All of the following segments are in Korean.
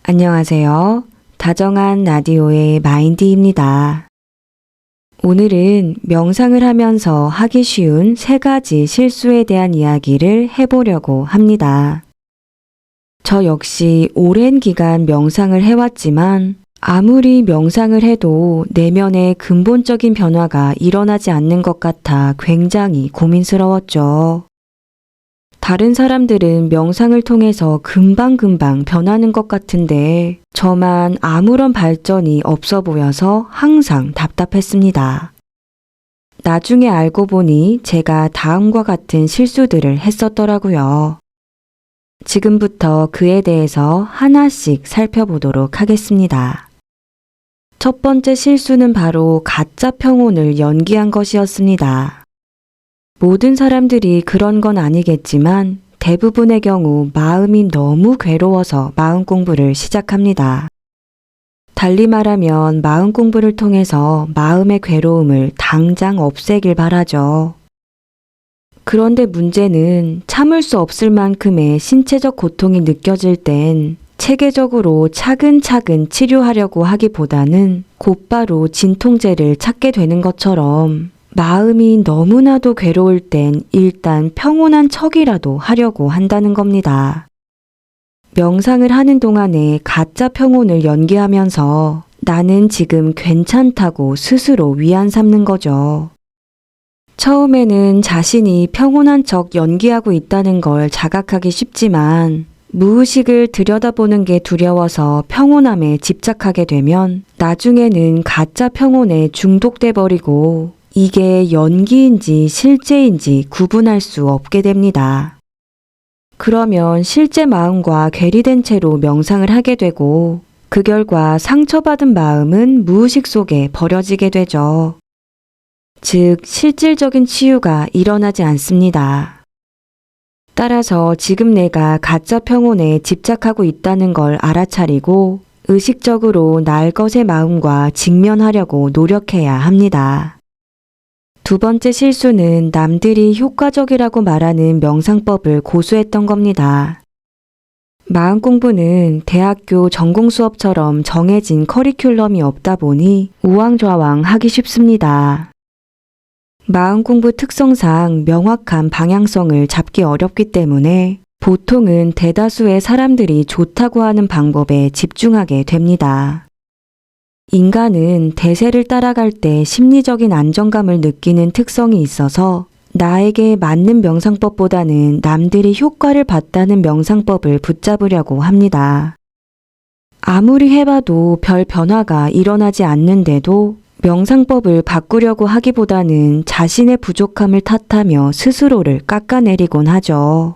안녕하세요. 다정한 라디오의 마인디입니다. 오늘은 명상을 하면서 하기 쉬운 3가지 실수에 대한 이야기를 해보려고 합니다. 저 역시 오랜 기간 명상을 해왔지만 아무리 명상을 해도 내면의 근본적인 변화가 일어나지 않는 것 같아 굉장히 고민스러웠죠. 다른 사람들은 명상을 통해서 금방금방 변하는 것 같은데 저만 아무런 발전이 없어 보여서 항상 답답했습니다. 나중에 알고 보니 제가 다음과 같은 실수들을 했었더라고요. 지금부터 그에 대해서 하나씩 살펴보도록 하겠습니다. 첫 번째 실수는 바로 가짜 평온을 연기한 것이었습니다. 모든 사람들이 그런 건 아니겠지만 대부분의 경우 마음이 너무 괴로워서 마음 공부를 시작합니다. 달리 말하면 마음 공부를 통해서 마음의 괴로움을 당장 없애길 바라죠. 그런데 문제는 참을 수 없을 만큼의 신체적 고통이 느껴질 땐 체계적으로 차근차근 치료하려고 하기보다는 곧바로 진통제를 찾게 되는 것처럼 마음이 너무나도 괴로울 땐 일단 평온한 척이라도 하려고 한다는 겁니다. 명상을 하는 동안에 가짜 평온을 연기하면서 나는 지금 괜찮다고 스스로 위안 삼는 거죠. 처음에는 자신이 평온한 척 연기하고 있다는 걸 자각하기 쉽지만 무의식을 들여다보는 게 두려워서 평온함에 집착하게 되면 나중에는 가짜 평온에 중독돼 버리고 이게 연기인지 실제인지 구분할 수 없게 됩니다. 그러면 실제 마음과 괴리된 채로 명상을 하게 되고 그 결과 상처받은 마음은 무의식 속에 버려지게 되죠. 즉, 실질적인 치유가 일어나지 않습니다. 따라서 지금 내가 가짜 평온에 집착하고 있다는 걸 알아차리고 의식적으로 날 것의 마음과 직면하려고 노력해야 합니다. 두 번째 실수는 남들이 효과적이라고 말하는 명상법을 고수했던 겁니다. 마음 공부는 대학교 전공 수업처럼 정해진 커리큘럼이 없다 보니 우왕좌왕 하기 쉽습니다. 마음 공부 특성상 명확한 방향성을 잡기 어렵기 때문에 보통은 대다수의 사람들이 좋다고 하는 방법에 집중하게 됩니다. 인간은 대세를 따라갈 때 심리적인 안정감을 느끼는 특성이 있어서 나에게 맞는 명상법보다는 남들이 효과를 봤다는 명상법을 붙잡으려고 합니다. 아무리 해봐도 별 변화가 일어나지 않는데도 명상법을 바꾸려고 하기보다는 자신의 부족함을 탓하며 스스로를 깎아내리곤 하죠.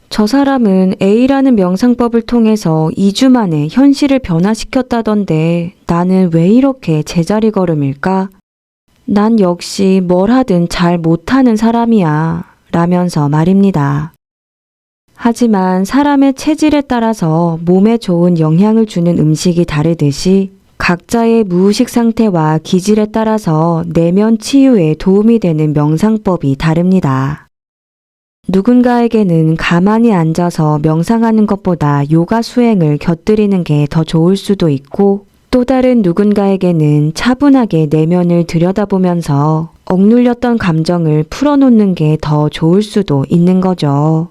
저 사람은 A라는 명상법을 통해서 2주 만에 현실을 변화시켰다던데 나는 왜 이렇게 제자리 걸음일까? 난 역시 뭘 하든 잘 못하는 사람이야 라면서 말입니다. 하지만 사람의 체질에 따라서 몸에 좋은 영향을 주는 음식이 다르듯이 각자의 무의식 상태와 기질에 따라서 내면 치유에 도움이 되는 명상법이 다릅니다. 누군가에게는 가만히 앉아서 명상하는 것보다 요가 수행을 곁들이는 게 더 좋을 수도 있고 또 다른 누군가에게는 차분하게 내면을 들여다보면서 억눌렸던 감정을 풀어놓는 게 더 좋을 수도 있는 거죠.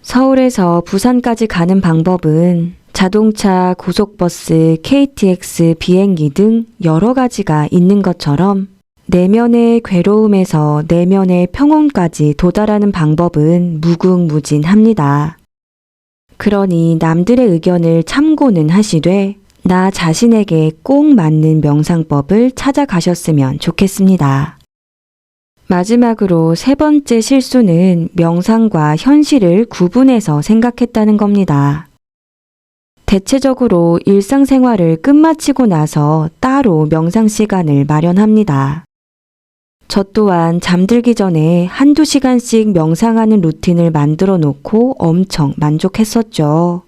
서울에서 부산까지 가는 방법은 자동차, 고속버스, KTX, 비행기 등 여러 가지가 있는 것처럼 내면의 괴로움에서 내면의 평온까지 도달하는 방법은 무궁무진합니다. 그러니 남들의 의견을 참고는 하시되 나 자신에게 꼭 맞는 명상법을 찾아가셨으면 좋겠습니다. 마지막으로 3번째 실수는 명상과 현실을 구분해서 생각했다는 겁니다. 대체적으로 일상생활을 끝마치고 나서 따로 명상 시간을 마련합니다. 저 또한 잠들기 전에 1~2시간씩 명상하는 루틴을 만들어 놓고 엄청 만족했었죠.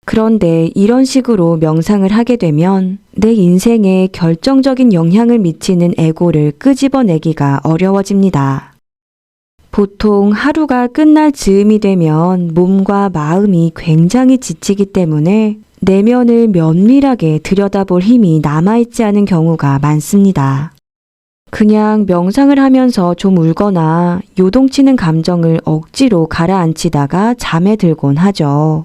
그런데 이런 식으로 명상을 하게 되면 내 인생에 결정적인 영향을 미치는 에고를 끄집어내기가 어려워집니다. 보통 하루가 끝날 즈음이 되면 몸과 마음이 굉장히 지치기 때문에 내면을 면밀하게 들여다볼 힘이 남아있지 않은 경우가 많습니다. 그냥 명상을 하면서 좀 울거나 요동치는 감정을 억지로 가라앉히다가 잠에 들곤 하죠.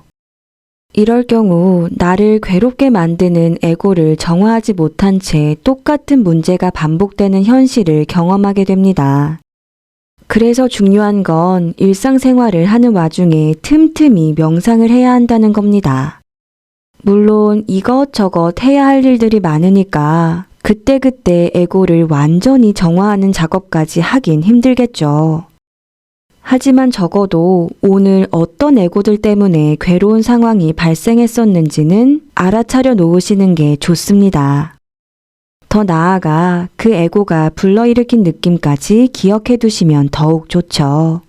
이럴 경우 나를 괴롭게 만드는 에고를 정화하지 못한 채 똑같은 문제가 반복되는 현실을 경험하게 됩니다. 그래서 중요한 건 일상생활을 하는 와중에 틈틈이 명상을 해야 한다는 겁니다. 물론 이것저것 해야 할 일들이 많으니까 그때그때 에고를 완전히 정화하는 작업까지 하긴 힘들겠죠. 하지만 적어도 오늘 어떤 에고들 때문에 괴로운 상황이 발생했었는지는 알아차려 놓으시는 게 좋습니다. 더 나아가 그 에고가 불러일으킨 느낌까지 기억해 두시면 더욱 좋죠.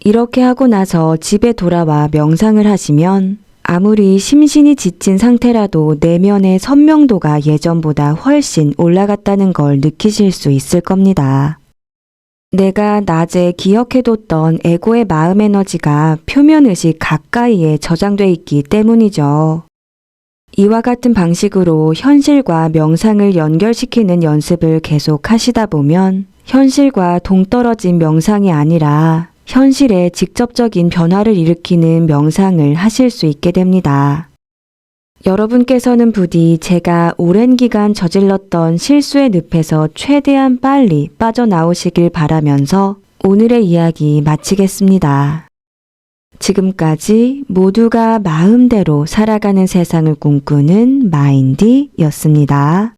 이렇게 하고 나서 집에 돌아와 명상을 하시면 아무리 심신이 지친 상태라도 내면의 선명도가 예전보다 훨씬 올라갔다는 걸 느끼실 수 있을 겁니다. 내가 낮에 기억해뒀던 에고의 마음 에너지가 표면의식 가까이에 저장돼 있기 때문이죠. 이와 같은 방식으로 현실과 명상을 연결시키는 연습을 계속 하시다 보면 현실과 동떨어진 명상이 아니라 현실에 직접적인 변화를 일으키는 명상을 하실 수 있게 됩니다. 여러분께서는 부디 제가 오랜 기간 저질렀던 실수의 늪에서 최대한 빨리 빠져나오시길 바라면서 오늘의 이야기 마치겠습니다. 지금까지 모두가 마음대로 살아가는 세상을 꿈꾸는 마인디였습니다.